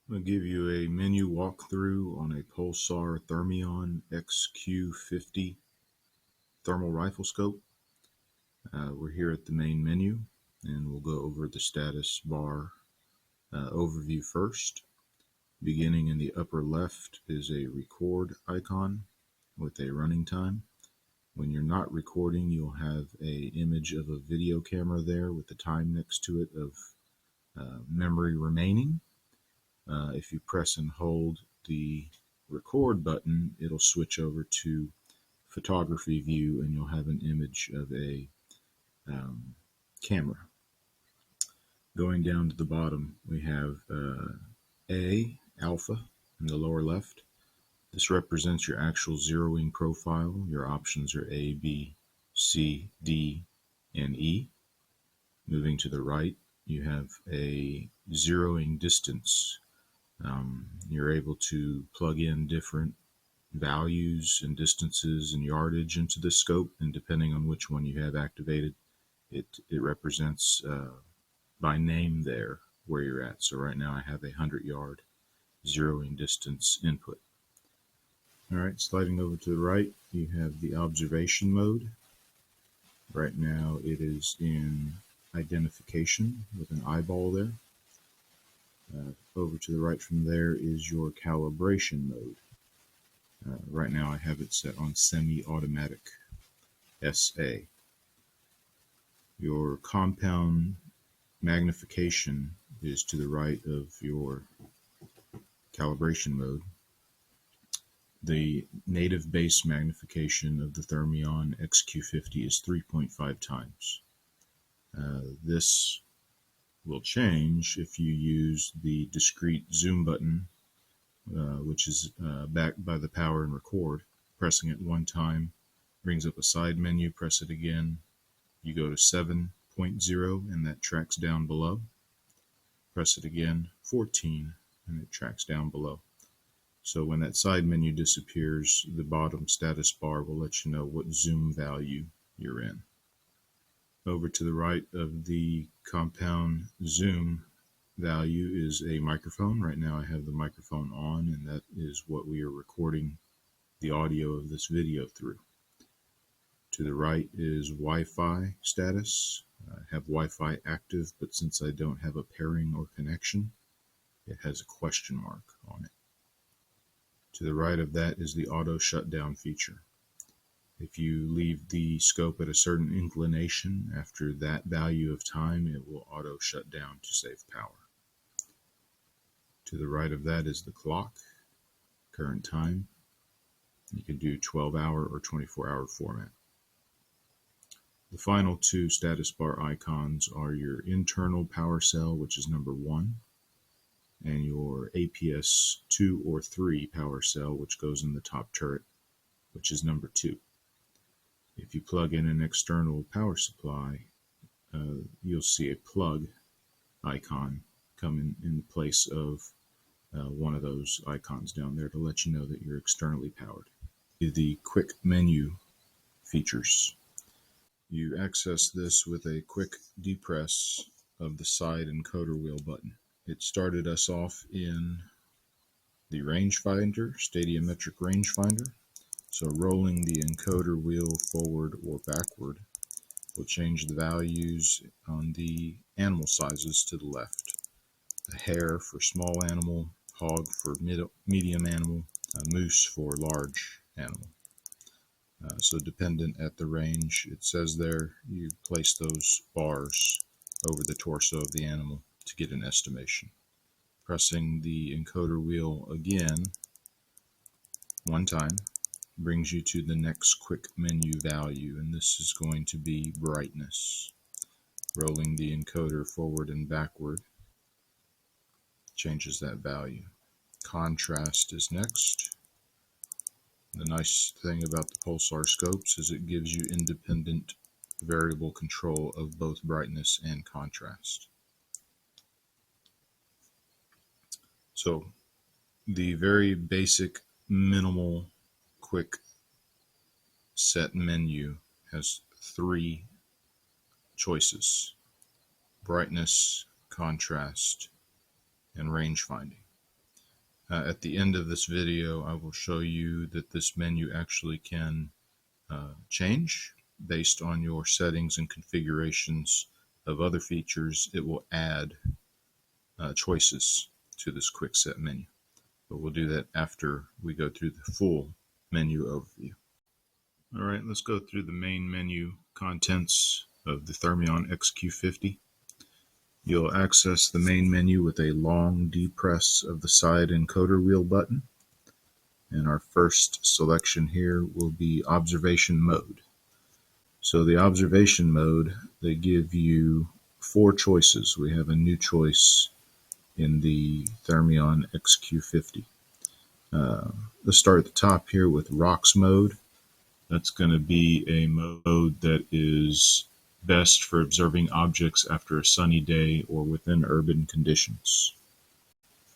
I'm going to give you a menu walkthrough on a Pulsar Thermion XQ50 thermal rifle scope. We're here at the main menu, and we'll go over the status bar overview first. Beginning in the upper left is a record icon with a running time. When you're not recording, you'll have an image of a video camera there with the time next to it of memory remaining. If you press and hold the record button, it'll switch over to photography view and you'll have an image of a camera. Going down to the bottom, we have A, alpha, in the lower left. This represents your actual zeroing profile. Your options are A, B, C, D, and E. Moving to the right, you have a zeroing distance. You're able to plug in different values and distances and yardage into the scope, and depending on which one you have activated, it represents by name there where you're at. So right now I have a 100-yard zeroing distance input. All right, sliding over to the right, you have the observation mode. Right now it is in identification with an eyeball there. Over to the right from there is your calibration mode. Right now I have it set on semi-automatic SA. Your compound magnification is to the right of your calibration mode. The native base magnification of the Thermion XQ50 is 3.5 times. This will change if you use the discrete zoom button, which is backed by the power and record. Pressing it one time brings up a side menu. Press it again, you go to 7.0 and that tracks down below. Press it again, 14, and it tracks down below. So when that side menu disappears, the bottom status bar will let you know what zoom value you're in. Over to the right of the compound zoom value is a microphone. Right now I have the microphone on, and that is what we are recording the audio of this video through. To the right is Wi-Fi status. I have Wi-Fi active, but since I don't have a pairing or connection, it has a question mark on it. To the right of that is the auto shutdown feature. If you leave the scope at a certain inclination, after that value of time, it will auto shut down to save power. To the right of that is the clock, current time. You can do 12-hour or 24-hour format. The final two status bar icons are your internal power cell, which is number 1, and your APS 2 or 3 power cell, which goes in the top turret, which is number 2. If you plug in an external power supply, you'll see a plug icon come in place of one of those icons down there to let you know that you're externally powered. The quick menu features. You access this with a quick depress of the side encoder wheel button. It started us off in the rangefinder, stadiometric rangefinder. So rolling the encoder wheel forward or backward will change the values on the animal sizes to the left. A hare for small animal, hog for medium animal, a moose for large animal. So dependent at the range, it says there, you place those bars over the torso of the animal to get an estimation. Pressing the encoder wheel again, one time, brings you to the next quick menu value, and this is going to be brightness. Rolling the encoder forward and backward changes that value. Contrast is next. The nice thing about the Pulsar scopes is it gives you independent variable control of both brightness and contrast. So the very basic, minimal, quick set menu has 3 choices: brightness, contrast, and range finding. At the end of this video, I will show you that this menu actually can change based on your settings and configurations of other features. It will add choices to this quick set menu, but we'll do that after we go through the full menu overview. All right, let's go through the main menu contents of the Thermion XQ50. You'll access the main menu with a long depress of the side encoder wheel button. And our first selection here will be observation mode. So the observation mode, they give you 4 choices. We have a new choice in the Thermion XQ50. Let's start at the top here with rocks mode. That's going to be a mode that is best for observing objects after a sunny day or within urban conditions.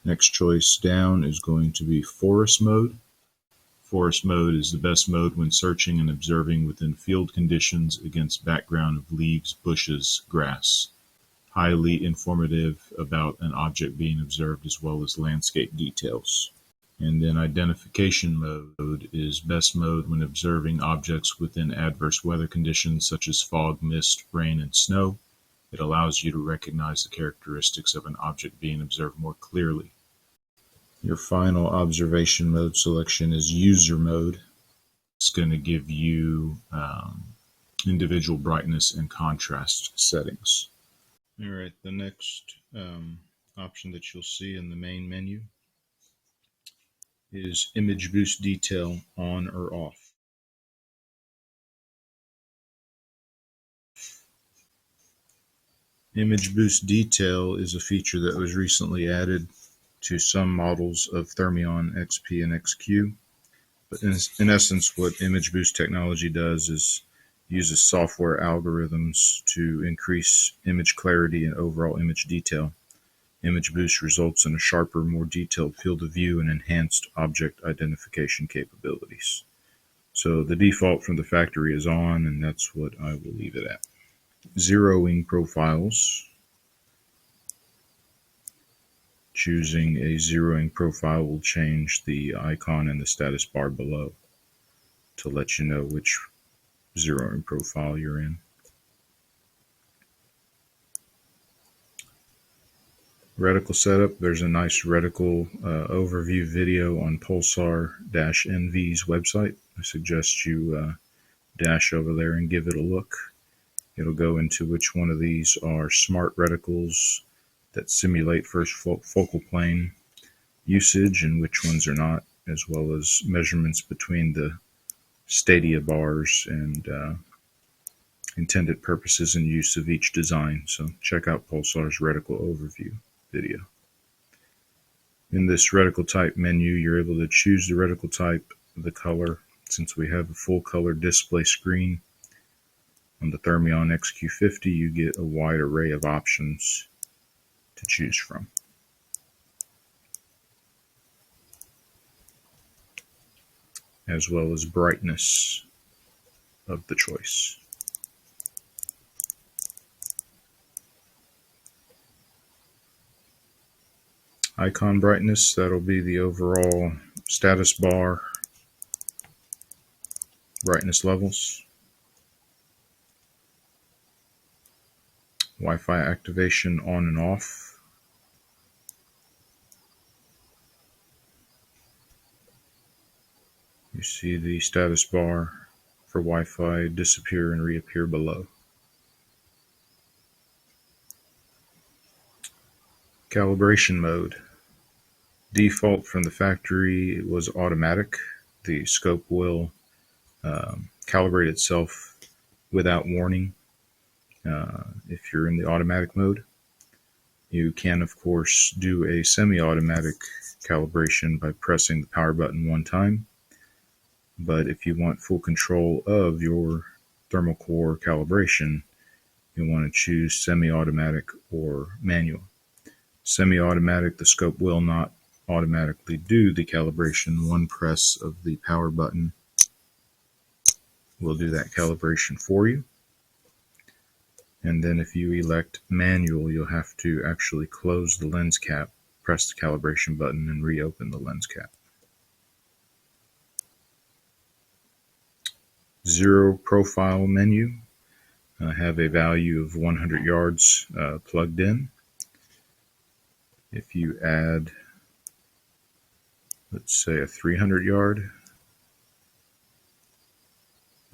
Next choice down is going to be forest mode. Forest mode is the best mode when searching and observing within field conditions against background of leaves, bushes, grass. Highly informative about an object being observed as well as landscape details. And then identification mode is best mode when observing objects within adverse weather conditions such as fog, mist, rain, and snow. It allows you to recognize the characteristics of an object being observed more clearly. Your final observation mode selection is user mode. It's going to give you individual brightness and contrast settings. All right, the next option that you'll see in the main menu is image boost detail on or off. Image boost detail is a feature that was recently added to some models of Thermion XP and XQ. But in essence, what image boost technology does is uses software algorithms to increase image clarity and overall image detail. Image boost results in a sharper, more detailed field of view and enhanced object identification capabilities. So the default from the factory is on, and that's what I will leave it at. Zeroing profiles. Choosing a zeroing profile will change the icon in the status bar below to let you know which zeroing profile you're in. Reticle setup. There's a nice reticle overview video on Pulsar-NV's website. I suggest you dash over there and give it a look. It'll go into which one of these are smart reticles that simulate first focal plane usage and which ones are not, as well as measurements between the stadia bars and intended purposes and use of each design. So check out Pulsar's reticle overview video. In this reticle type menu, you're able to choose the reticle type, the color. Since we have a full color display screen on the Thermion XQ50, you get a wide array of options to choose from. As well as brightness of the choice. Icon brightness, that'll be the overall status bar brightness levels. Wi-Fi activation on and off. You see the status bar for Wi-Fi disappear and reappear below. Calibration mode. Default from the factory was automatic. The scope will calibrate itself without warning if you're in the automatic mode. You can, of course, do a semi-automatic calibration by pressing the power button one time. But if you want full control of your thermal core calibration, you want to choose semi-automatic or manual. Semi-automatic, the scope will not automatically do the calibration. One press of the power button will do that calibration for you. And then if you elect manual, you'll have to actually close the lens cap press the calibration button and reopen the lens cap. Zero profile menu. Have a value of 100 yards plugged in. If you add, let's say, a 300 yard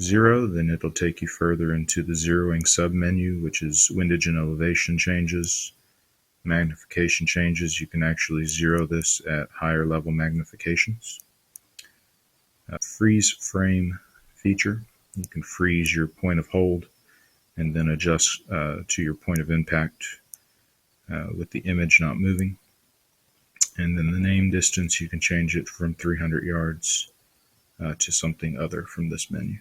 zero, then it'll take you further into the zeroing submenu, which is windage and elevation changes, magnification changes. You can actually zero this at higher level magnifications. Freeze frame feature. You can freeze your point of hold and then adjust to your point of impact with the image not moving. And then the name distance, you can change it from 300 yards to something other from this menu.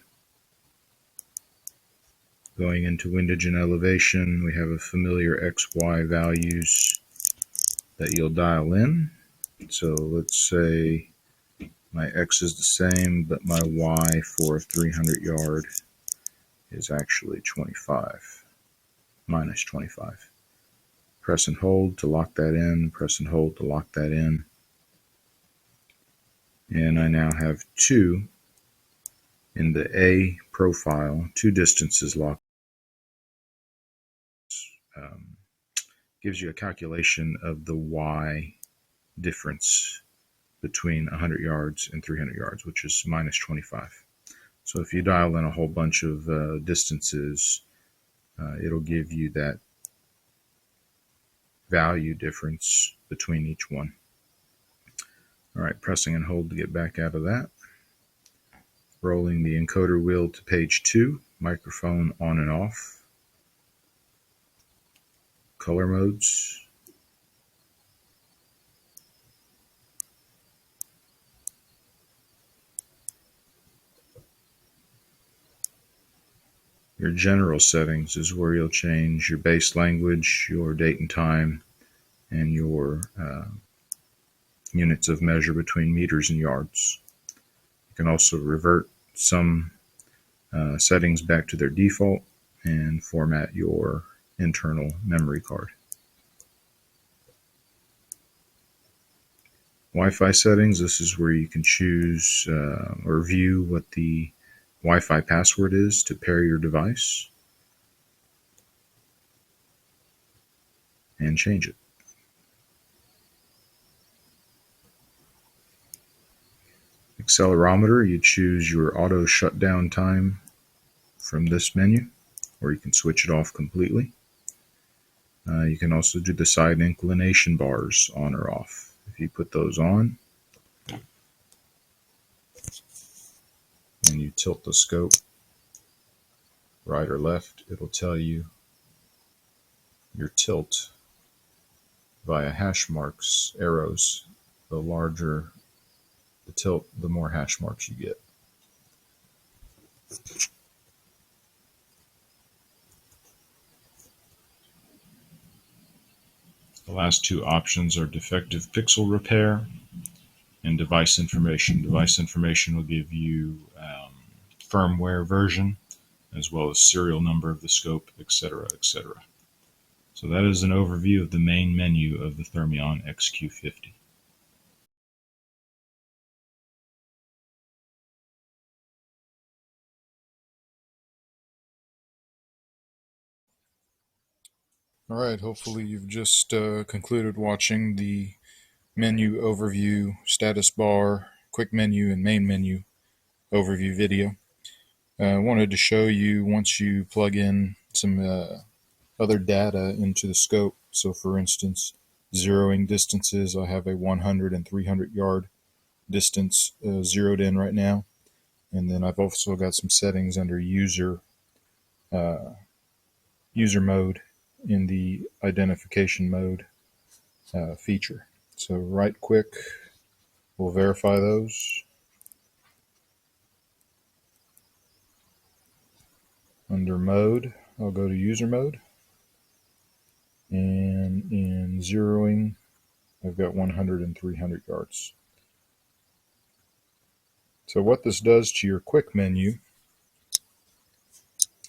Going into windage and elevation, we have a familiar XY values that you'll dial in. So let's say my X is the same, but my Y for a 300 yard is actually 25, minus 25. Press and hold to lock that in, press and hold to lock that in. And I now have two in the A profile, two distances locked. Gives you a calculation of the Y difference between 100 yards and 300 yards, which is minus 25. So if you dial in a whole bunch of distances, it'll give you that value difference between each one. All right, pressing and hold to get back out of that. Rolling the encoder wheel to page 2, microphone on and off. Color modes. Your general settings is where you'll change your base language, your date and time, and your units of measure between meters and yards. You can also revert some settings back to their default and format your internal memory card. Wi-Fi settings, this is where you can choose or view what the Wi-Fi password is to pair your device and change it. Accelerometer, you choose your auto shutdown time from this menu, or you can switch it off completely. You can also do the side inclination bars on or off. If you put those on and you tilt the scope right or left, it'll tell you your tilt via hash marks, arrows. The larger the tilt, the more hash marks you get. The last two options are defective pixel repair and device information. Device information will give you firmware version, as well as serial number of the scope, etc., etc. So that is an overview of the main menu of the Thermion XQ50. All right, hopefully you've just concluded watching the menu overview, status bar, quick menu, and main menu overview video. I wanted to show you once you plug in some other data into the scope. So for instance, zeroing distances, I have a 100 and 300 yard distance zeroed in right now. And then I've also got some settings under user mode in the identification mode feature. So right quick, we'll verify those. Under mode, I'll go to user mode. And in zeroing, I've got 100 and 300 yards. So what this does to your quick menu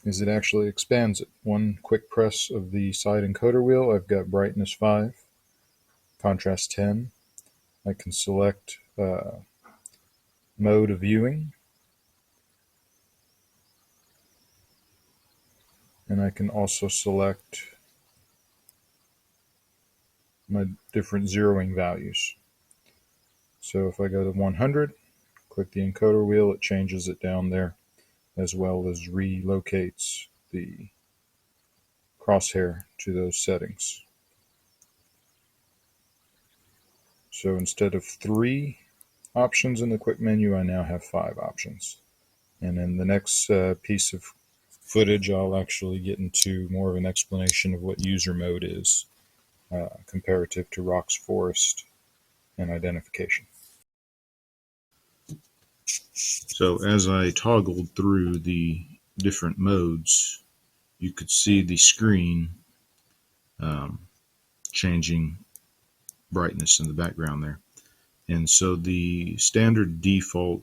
is it actually expands it. One quick press of the side encoder wheel, I've got brightness 5. contrast 10. I can select mode of viewing, and I can also select my different zeroing values. So if I go to 100, click the encoder wheel, it changes it down there, as well as relocates the crosshair to those settings. So instead of 3 options in the quick menu, I now have 5 options. And in the next piece of footage, I'll actually get into more of an explanation of what user mode is, comparative to rocks, forest, and identification. So as I toggled through the different modes, you could see the screen changing brightness in the background there. And so the standard default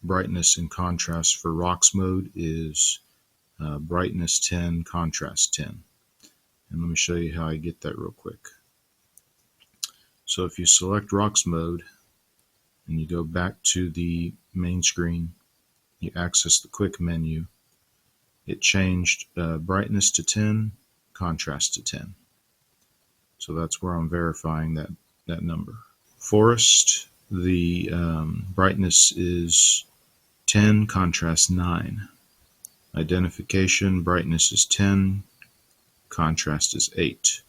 brightness and contrast for rocks mode is brightness 10, contrast 10. And let me show you how I get that real quick. So if you select rocks mode and you go back to the main screen, you access the quick menu, it changed brightness to 10, contrast to 10. So that's where I'm verifying that number. Forest, the brightness is 10, contrast 9. Identification, brightness is 10, contrast is 8.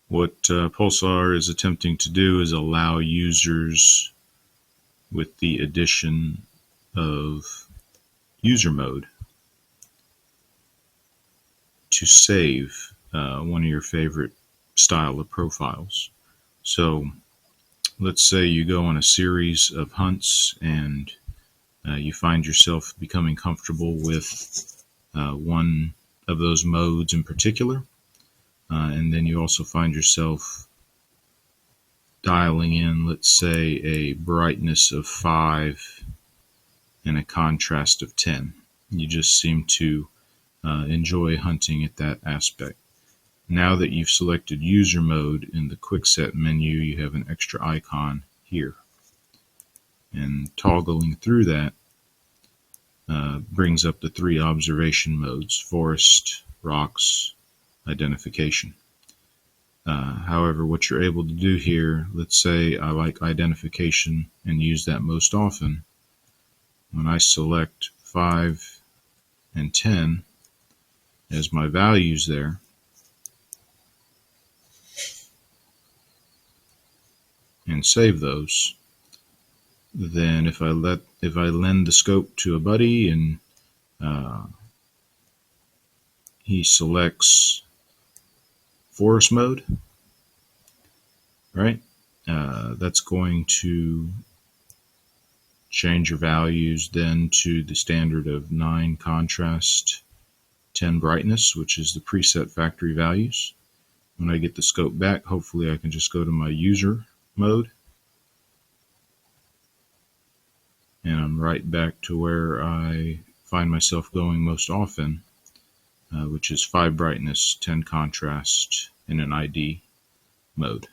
What Pulsar is attempting to do is allow users, with the addition of user mode, to save one of your favorite style of profiles. So let's say you go on a series of hunts and you find yourself becoming comfortable with one of those modes in particular, and then you also find yourself dialing in, let's say, a brightness of 5 and a contrast of 10. You just seem to enjoy hunting at that aspect. Now that you've selected user mode in the quick set menu, you have an extra icon here. And toggling through that brings up the 3 observation modes: forest, rocks, identification. However, what you're able to do here, let's say I like identification and use that most often. When I select 5 and 10 as my values there, and save those, then if I lend the scope to a buddy and he selects forest mode, right? That's going to change your values then to the standard of 9 contrast, 10 brightness, which is the preset factory values. When I get the scope back, hopefully I can just go to my user mode, and I'm right back to where I find myself going most often, which is 5 brightness, 10 contrast, in an ID mode.